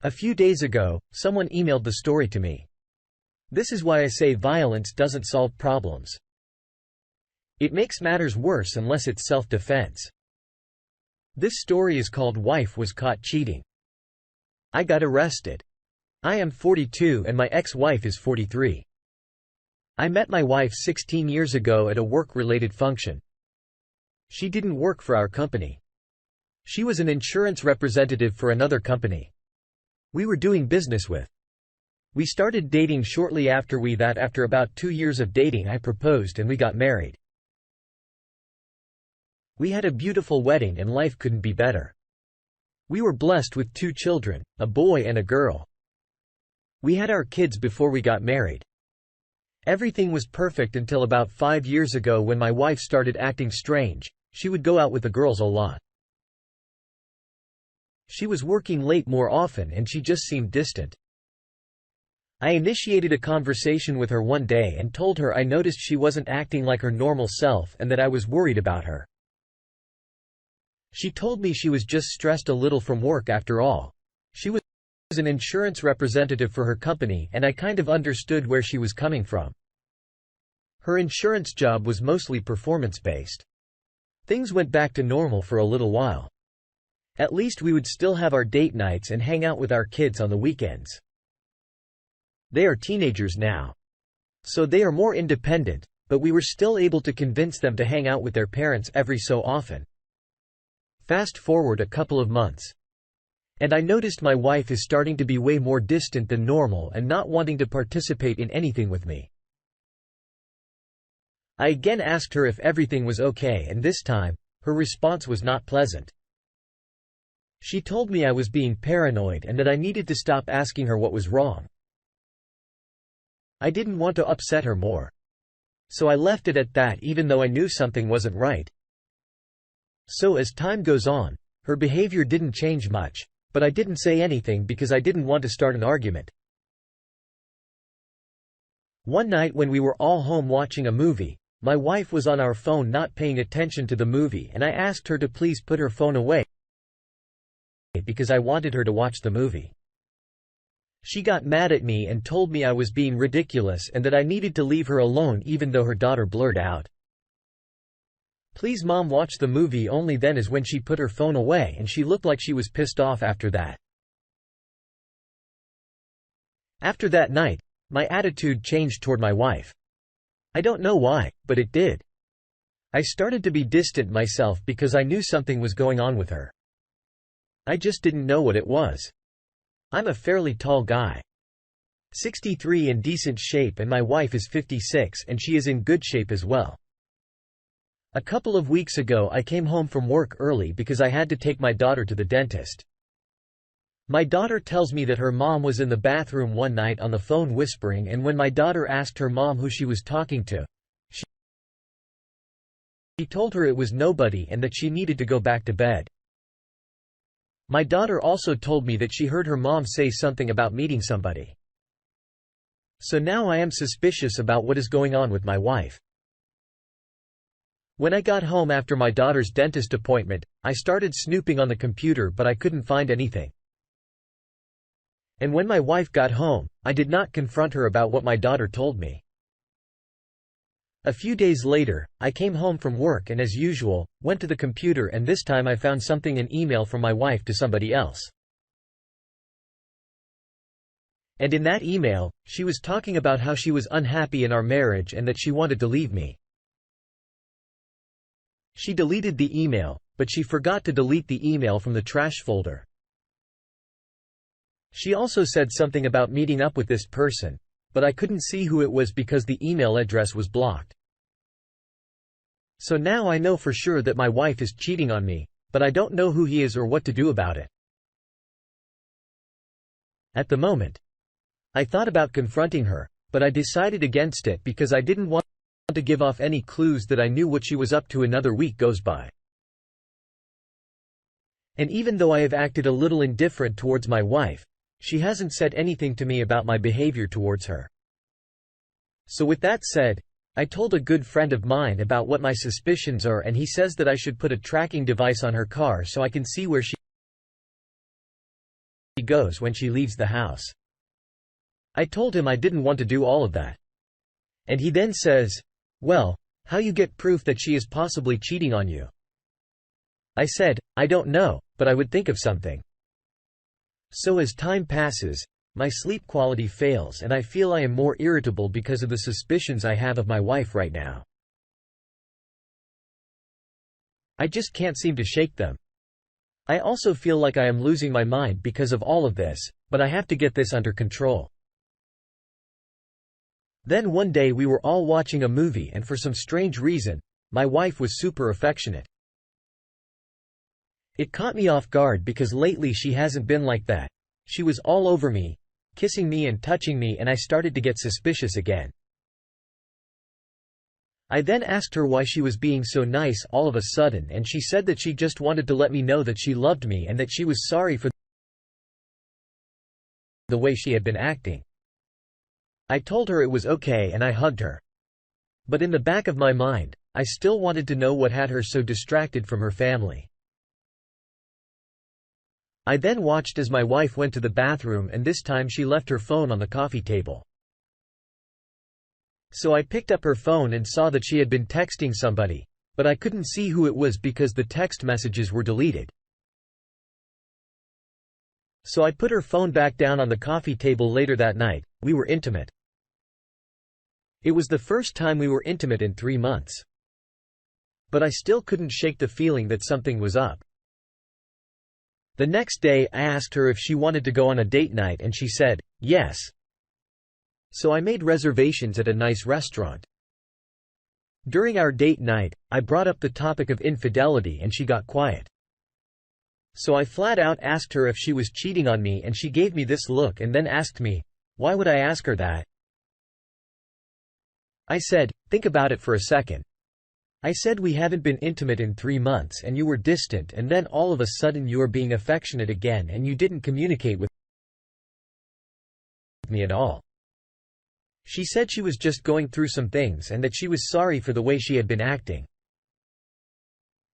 A few days ago, someone emailed the story to me. This is why I say violence doesn't solve problems. It makes matters worse unless it's self-defense. This story is called "Wife Was Caught Cheating." I got arrested. I am 42 and my ex-wife is 43. I met my wife 16 years ago at a work-related function. She didn't work for our company. She was an insurance representative for another company. We were doing business with. We started dating shortly after after about 2 years of dating I proposed and we got married. We had a beautiful wedding and life couldn't be better. We were blessed with 2 children, a boy and a girl. We had our kids before we got married. Everything was perfect until about 5 years ago when my wife started acting strange. She would go out with the girls a lot. She was working late more often and she just seemed distant. I initiated a conversation with her one day and told her I noticed she wasn't acting like her normal self and that I was worried about her. She told me she was just stressed a little from work after all. She was an insurance representative for her company and I kind of understood where she was coming from. Her insurance job was mostly performance-based. Things went back to normal for a little while. At least we would still have our date nights and hang out with our kids on the weekends. They are teenagers now. So they are more independent, but we were still able to convince them to hang out with their parents every so often. Fast forward a couple of months. And I noticed my wife is starting to be way more distant than normal and not wanting to participate in anything with me. I again asked her if everything was okay and this time, her response was not pleasant. She told me I was being paranoid and that I needed to stop asking her what was wrong. I didn't want to upset her more. So I left it at that even though I knew something wasn't right. So as time goes on, her behavior didn't change much, but I didn't say anything because I didn't want to start an argument. One night when we were all home watching a movie, my wife was on our phone not paying attention to the movie and I asked her to please put her phone away because I wanted her to watch the movie. She got mad at me and told me I was being ridiculous and that I needed to leave her alone even though her daughter blurted out, "Please mom, watch the movie." Only then is when she put her phone away and she looked like she was pissed off after that. After that night, my attitude changed toward my wife. I don't know why, but it did. I started to be distant myself because I knew something was going on with her. I just didn't know what it was. I'm a fairly tall guy. 63 in decent shape and my wife is 56 and she is in good shape as well. A couple of weeks ago I came home from work early because I had to take my daughter to the dentist. My daughter tells me that her mom was in the bathroom one night on the phone whispering, and when my daughter asked her mom who she was talking to, she told her it was nobody and that she needed to go back to bed. My daughter also told me that she heard her mom say something about meeting somebody. So now I am suspicious about what is going on with my wife. When I got home after my daughter's dentist appointment, I started snooping on the computer but I couldn't find anything. And when my wife got home, I did not confront her about what my daughter told me. A few days later, I came home from work and as usual, went to the computer and this time I found an email from my wife to somebody else. And in that email, she was talking about how she was unhappy in our marriage and that she wanted to leave me. She deleted the email, but she forgot to delete the email from the trash folder. She also said something about meeting up with this person, but I couldn't see who it was because the email address was blocked. So now I know for sure that my wife is cheating on me, but I don't know who he is or what to do about it. At the moment, I thought about confronting her, but I decided against it because I didn't want to give off any clues that I knew what she was up to. Another week goes by. And even though I have acted a little indifferent towards my wife, she hasn't said anything to me about my behavior towards her. So with that said, I told a good friend of mine about what my suspicions are and he says that I should put a tracking device on her car so I can see where she goes when she leaves the house. I told him I didn't want to do all of that. And he then says, "Well, how you get proof that she is possibly cheating on you?" I said, "I don't know, but I would think of something." So as time passes, my sleep quality fails and I feel I am more irritable because of the suspicions I have of my wife right now. I just can't seem to shake them. I also feel like I am losing my mind because of all of this, but I have to get this under control. Then one day we were all watching a movie and for some strange reason, my wife was super affectionate. It caught me off guard because lately she hasn't been like that. She was all over me, kissing me and touching me, and I started to get suspicious again. I then asked her why she was being so nice all of a sudden, and she said that she just wanted to let me know that she loved me and that she was sorry for the way she had been acting. I told her it was okay and I hugged her. But in the back of my mind, I still wanted to know what had her so distracted from her family. I then watched as my wife went to the bathroom, and this time she left her phone on the coffee table. So I picked up her phone and saw that she had been texting somebody, but I couldn't see who it was because the text messages were deleted. So I put her phone back down on the coffee table. Later that night, we were intimate. It was the first time we were intimate in 3 months. But I still couldn't shake the feeling that something was up. The next day I asked her if she wanted to go on a date night and she said, yes. So I made reservations at a nice restaurant. During our date night, I brought up the topic of infidelity and she got quiet. So I flat out asked her if she was cheating on me, and she gave me this look and then asked me, why would I ask her that? I said, think about it for a second. I said we haven't been intimate in 3 months and you were distant, and then all of a sudden you are being affectionate again and you didn't communicate with me at all. She said she was just going through some things and that she was sorry for the way she had been acting.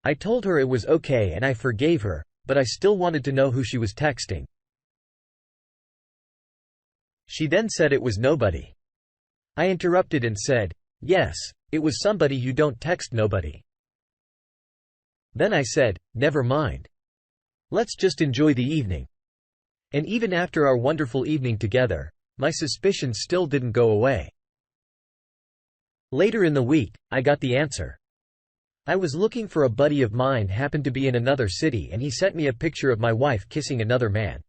I told her it was okay and I forgave her, but I still wanted to know who she was texting. She then said it was nobody. I interrupted and said, yes, it was somebody. You don't text nobody. Then I said, never mind. Let's just enjoy the evening. And even after our wonderful evening together, my suspicions still didn't go away. Later in the week, I got the answer. I was looking for a buddy of mine, happened to be in another city, and he sent me a picture of my wife kissing another man.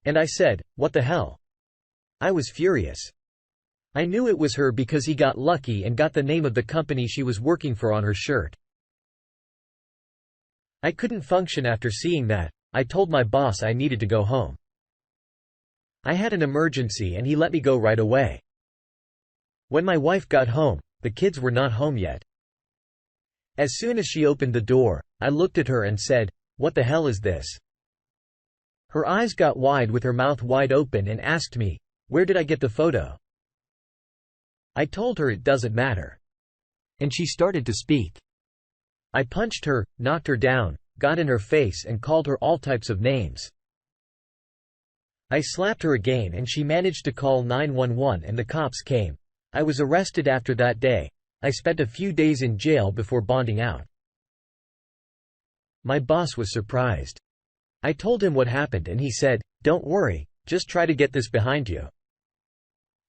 And I said, what the hell? I was furious. I knew it was her because he got lucky and got the name of the company she was working for on her shirt. I couldn't function after seeing that. I told my boss I needed to go home. I had an emergency and he let me go right away. When my wife got home, the kids were not home yet. As soon as she opened the door, I looked at her and said, what the hell is this? Her eyes got wide with her mouth wide open and asked me, where did I get the photo? I told her it doesn't matter. And she started to speak. I punched her, knocked her down, got in her face and called her all types of names. I slapped her again and she managed to call 911 and the cops came. I was arrested after that day. I spent a few days in jail before bonding out. My boss was surprised. I told him what happened and he said, don't worry, just try to get this behind you.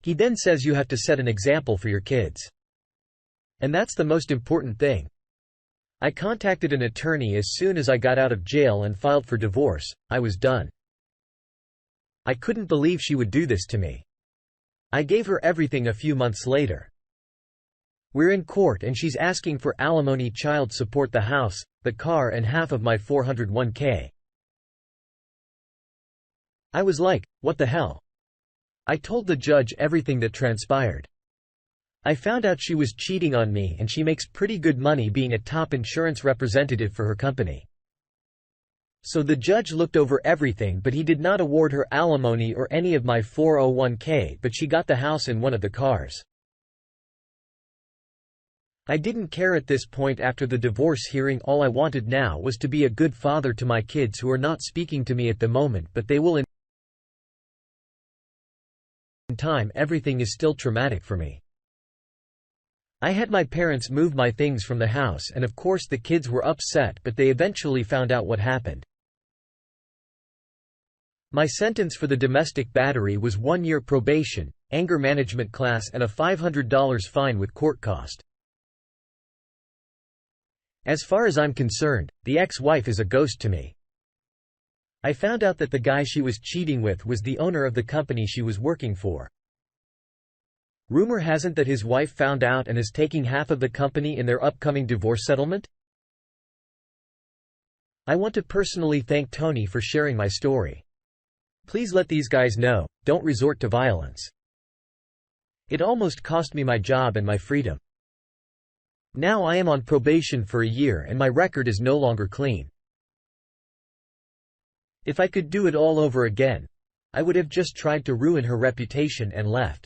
He then says you have to set an example for your kids. And that's the most important thing. I contacted an attorney as soon as I got out of jail and filed for divorce. I was done. I couldn't believe she would do this to me. I gave her everything a few months later. We're in court and she's asking for alimony, child support, the house, the car and half of my 401k. I was like, what the hell? I told the judge everything that transpired. I found out she was cheating on me and she makes pretty good money being a top insurance representative for her company. So the judge looked over everything, but he did not award her alimony or any of my 401k, but she got the house and one of the cars. I didn't care at this point after the divorce hearing. All I wanted now was to be a good father to my kids who are not speaking to me at the moment, but they will in time. Everything is still traumatic for me. I had my parents move my things from the house, and of course the kids were upset, but they eventually found out what happened. My sentence for the domestic battery was 1 year probation, anger management class, and a $500 fine with court cost. As far as I'm concerned, the ex-wife is a ghost to me. I found out that the guy she was cheating with was the owner of the company she was working for. Rumor has it that his wife found out and is taking half of the company in their upcoming divorce settlement? I want to personally thank Tony for sharing my story. Please let these guys know, don't resort to violence. It almost cost me my job and my freedom. Now I am on probation for a year and my record is no longer clean. If I could do it all over again, I would have just tried to ruin her reputation and left.